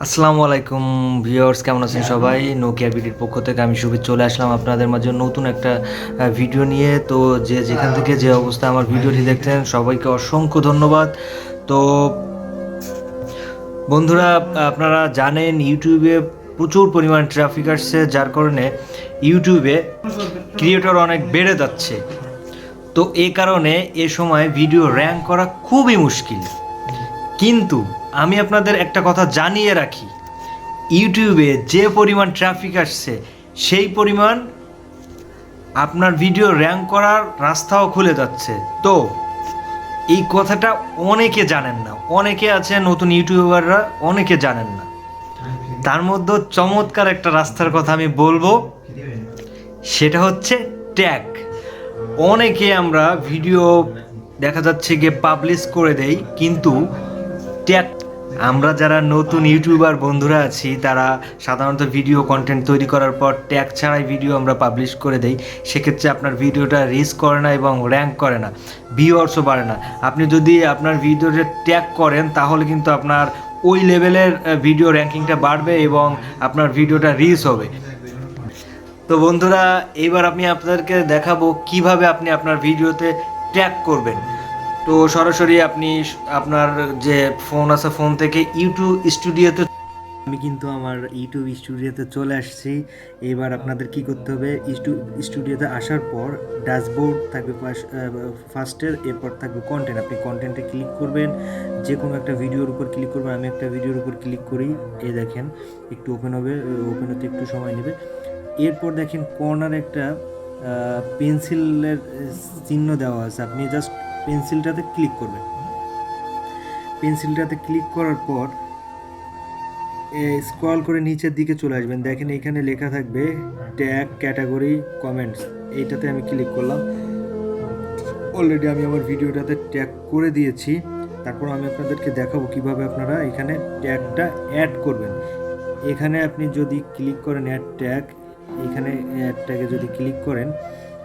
আসসালামু আলাইকুম ভিউয়ার্স, কেমন আছেন সবাই? নোকিয়া বিডির পক্ষ থেকে আমি সুবীর চলে আসলাম আপনাদের মাঝে নতুন একটা ভিডিও নিয়ে। তো যে যেখান থেকে যে অবস্থায় আমার ভিডিওটি দেখছেন সবাইকে অসংখ্য ধন্যবাদ। তো বন্ধুরা, আপনারা জানেন ইউটিউবে প্রচুর পরিমাণ ট্রাফিক আসছে, যার কারণে ইউটিউবে ক্রিয়েটর অনেক বেড়ে যাচ্ছে। তো এই কারণে এ সময় ভিডিও র্যাঙ্ক করা খুবই মুশকিল। কিন্তু আমি আপনাদের একটা কথা জানিয়ে রাখি, ইউটিউবে যে পরিমাণ ট্রাফিক আসছে সেই পরিমাণ আপনার ভিডিও র্যাঙ্ক করার রাস্তাও খুলে যাচ্ছে। তো এই কথাটা অনেকে জানেন না, অনেকে আছে নতুন ইউটিউবাররা অনেকে জানেন না। তার মধ্যে চমৎকার একটা রাস্তার কথা আমি বলবো, সেটা হচ্ছে ট্যাগ। অনেকে আমরা ভিডিও দেখা যাচ্ছে গিয়ে পাবলিশ করে দেই, কিন্তু ট্যাগ আমরা যারা নতুন ইউটিউবার বন্ধুরা আছি তারা সাধারণত ভিডিও কন্টেন্ট তৈরি করার পর ট্যাগ ছাড়াই ভিডিও আমরা পাবলিশ করে দেই। সেক্ষেত্রে আপনার ভিডিওটা রিচ করে না এবং র্যাঙ্ক করে না, ভিউয়ার্সও বাড়ে না। আপনি যদি আপনার ভিডিওতে ট্যাগ করেন তাহলে কিন্তু আপনার ওই লেভেলের ভিডিও র্যাঙ্কিংটা বাড়বে এবং আপনার ভিডিওটা রিচ হবে। তো বন্ধুরা, এইবার আমি আপনাদেরকে দেখাবো কিভাবে আপনি আপনার ভিডিওতে ট্যাগ করবেন। তো সরাসরি আপনি আপনার যে ফোন আছে ফোন থেকে ইউটিউব স্টুডিওতে, আমি কিন্তু আমার ইউটিউব স্টুডিওতে চলে আসছি। এবার আপনাদের কি করতে হবে, স্টুডিওতে আসার পর ড্যাশবোর্ড থাকবে ফার্স্টের, এরপর থাকবে কন্টেন্ট। আপনি কন্টেন্টে ক্লিক করবেন, যে কোনো একটা ভিডিওর উপর ক্লিক করবেন। আমি একটা ভিডিওর উপর ক্লিক করি, এই দেখেন একটু ওপেন হবে, ওপেন হতে একটু সময় নেবে। এরপর দেখেন কর্নারে একটা পেন্সিলের চিহ্ন দেওয়া আছে, আপনি জাস্ট পেন্সিলটাতে ক্লিক করবেন। পেন্সিলটাতে ক্লিক করার পর স্ক্রল করে নিচের দিকে চলে আসবেন, দেখেন এখানে লেখা থাকবে ট্যাগ ক্যাটাগরি কমেন্টস। এইটাতে আমি ক্লিক করলাম। অলরেডি আমি আমার ভিডিওটাতে ট্যাগ করে দিয়েছি। তারপর আমি আপনাদেরকে দেখাবো কিভাবে আপনারা এখানে ট্যাগটা অ্যাড করবেন। এখানে আপনি যদি ক্লিক করেন অ্যাড ট্যাগ, এখানে অ্যাড ট্যাগে যদি ক্লিক করেন,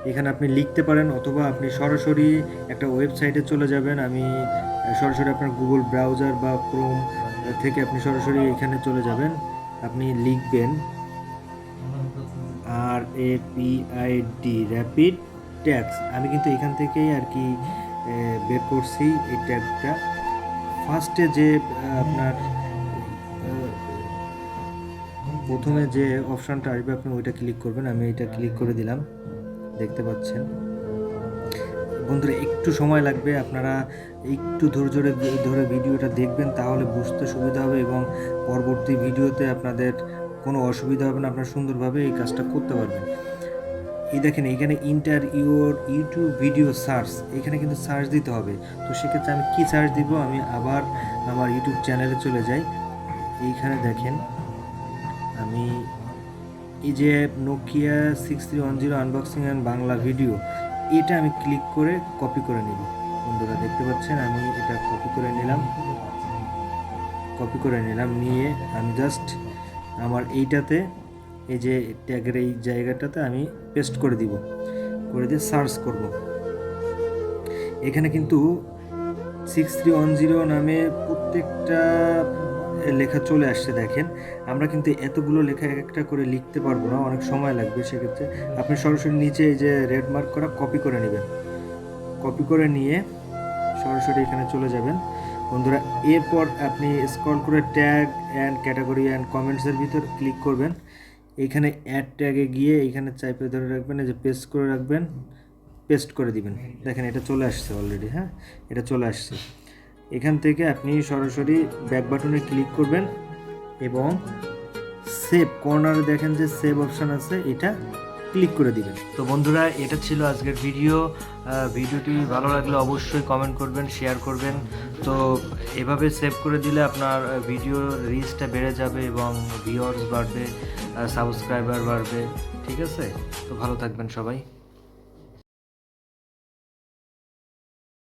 এখানে আপনি লিখতে পারেন, অথবা আপনি সরাসরি একটা ওয়েবসাইটে চলে যাবেন। আমি সরাসরি আপনার গুগল ব্রাউজার বা ক্রোম থেকে আপনি সরাসরি এখানে চলে যাবেন। আপনি লিখবেন RAPID র্যাপিড ট্যাগস। আমি কিন্তু এখান থেকেই আর কি বের করছি এই ট্যাগটা। ফার্স্টে যে আপনার প্রথমে যে অপশানটা আসবে আপনি ওইটা ক্লিক করবেন। আমি এটা ক্লিক করে দিলাম, দেখতে পাচ্ছেন। বন্ধুরা, একটু সময় লাগবে, আপনারা একটু ধৈর্য ধরে ভিডিওটা দেখবেন, তাহলে বুঝতে সুবিধা হবে এবং পরবর্তী ভিডিওতে আপনাদের কোনো অসুবিধা হবে না, আপনারা সুন্দরভাবে এই কাজটা করতে পারবেন। এই দেখেন এইখানে inter your YouTube video search, এখানে কিন্তু সার্চ দিতে হবে। তো সেক্ষেত্রে আমি কি সার্চ দিব, আমি আবার আমার ইউটিউব চ্যানেলে চলে যাই। এইখানে দেখেন আমি এই যে Nokia 6310 unboxing and Bangla video, এটা আমি ক্লিক করে কপি করে নিব। বন্ধুরা দেখতে পাচ্ছেন আমি এটা কপি করে নিলাম। নিয়ে আমি জাস্ট আমার এইটাতে, এই যে ট্যাগের এই জায়গাটাতে আমি পেস্ট করে দিব, করে দিয়ে সার্চ করব। এখানে কিন্তু 6310 নামে প্রত্যেকটা লেখা চলে আসছে। দেখেন আমরা কিন্তু এতগুলো লেখা একটা করে লিখতে পারবো না, অনেক সময় লাগবে। সেক্ষেত্রে আপনি সরাসরি নিচে এই যে রেড মার্ক করা কপি করে নেবেন। কপি করে নিয়ে সরাসরি এখানে চলে যাবেন বন্ধুরা। এরপর আপনি স্ক্রল করে ট্যাগ অ্যান্ড ক্যাটাগরি অ্যান্ড কমেন্টসের ভিতর ক্লিক করবেন। এইখানে অ্যাড ট্যাগে গিয়ে এইখানে চাইপে ধরে রাখবেন, এই যে পেস্ট করে রাখবেন, পেস্ট করে দিবেন। দেখেন এটা চলে আসছে অলরেডি, হ্যাঁ এটা চলে আসছে। এখান থেকে আপনি সরাসরি ব্যাক বাটনে ক্লিক করবেন এবং সেভ, কর্নারে দেখেন যে সেভ অপশান আছে, এটা ক্লিক করে দিবেন। তো বন্ধুরা, এটা ছিল আজকের ভিডিওটি ভালো লাগলে অবশ্যই কমেন্ট করবেন, শেয়ার করবেন। তো এভাবে সেভ করে দিলে আপনার ভিডিও রিচটা বেড়ে যাবে এবং ভিউয়ার্স বাড়বে, সাবস্ক্রাইবার বাড়বে। ঠিক আছে, তো ভালো থাকবেন সবাই।